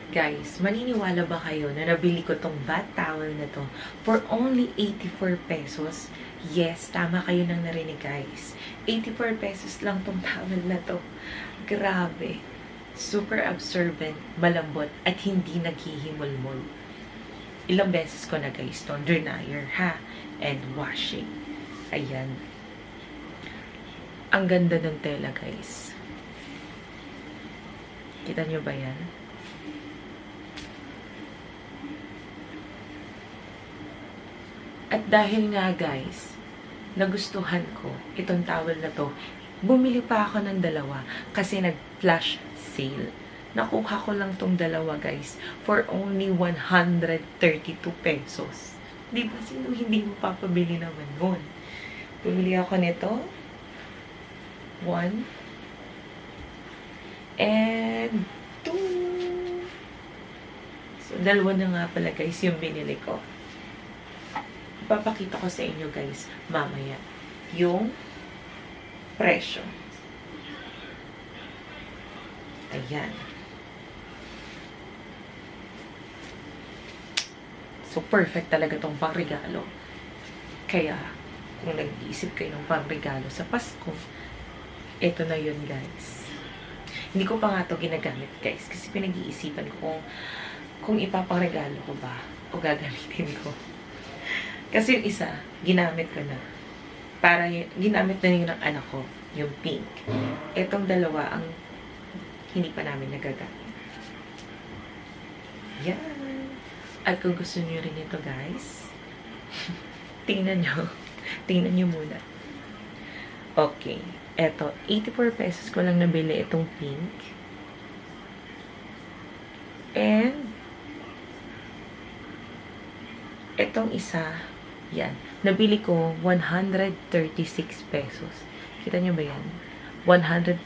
Guys, maniniwala ba kayo na nabili ko tong bath towel na to for only 84 pesos? Yes, tama kayo nang narinig guys. 84 pesos lang tong towel na to. Grabe. Super absorbent, malambot, at hindi naghihimulmol. Ilang beses ko na guys to dryer ha, and washing. Ayan. Ang ganda ng tela guys. Kita nyo ba yan? At dahil nga guys, nagustuhan ko itong towel na to, bumili pa ako ng dalawa kasi nag-flash sale. Nakuha ko lang tong dalawa guys for only 132 pesos. Di ba sino hindi mo papabili naman nun? Bumili ako nito. 1 and 2. So, dalawa na nga pala guys yung binili ko. Papakita ko sa inyo guys mamaya yung presyo. Ayan. So, perfect talaga tong pangregalo. Kaya, kung nag-iisip kayo ng pangregalo sa Pasko, ito na yun guys. Hindi ko pa nga ito ginagamit guys kasi pinag-iisipan ko kung ipapangregalo ko ba o gagamitin ko. Kasi yung isa, ginamit ko na. Ginamit na yun ng anak ko, yung pink. Etong dalawa, ang hindi pa namin nagagamit. Yan. At kung gusto nyo rin ito, guys, tingnan nyo. Tingnan nyo muna. Okay. Eto, 84 pesos ko lang nabili itong pink. And, etong isa, yan. Nabili ko 136 pesos. Kita nyo ba yan? 136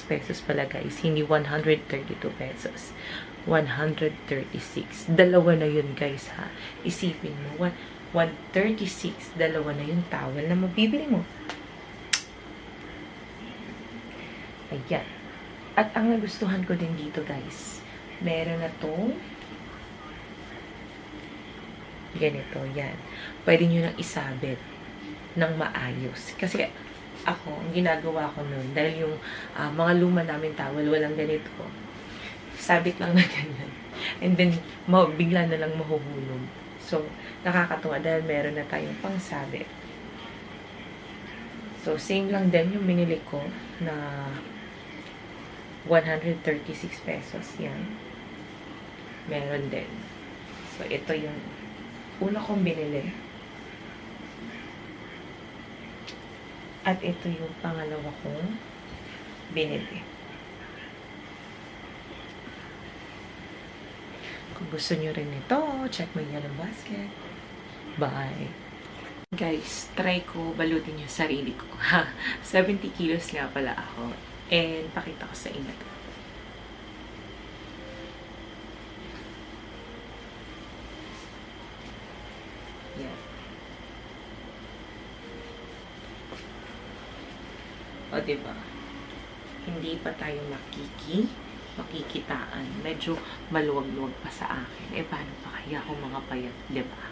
pesos pala guys. Hindi 132 pesos. 136. Dalawa na yun guys ha. Isipin mo. 136. Dalawa na yung towel na mabibili mo. Ayan. At ang nagustuhan ko din dito guys. Meron na tong ganito, yan. Pwede nyo nang isabit ng maayos. Kasi ako, ang ginagawa ko nun, dahil yung mga luma namin towel, walang ganito. Sabit lang na ganyan. And then, bigla na lang mahuhulog. So, nakakatuwa dahil meron na tayong pangsabit. So, same lang din yung binili ko na 136 pesos. Yan. Meron din. So, ito yung una kong binili. At ito yung pangalawa kong binili. Kung gusto nyo rin ito, check my yellow basket. Bye! Guys, try ko balutin yung sarili ko. 70 kilos nga pala ako. And pakita ko sa inyo to. Yan. O, diba? Hindi pa tayo makikitaan. Medyo maluwag-luwag pa sa akin. Eh, paano pa kaya kung mga payat, diba?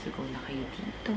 So, go na kayo dito.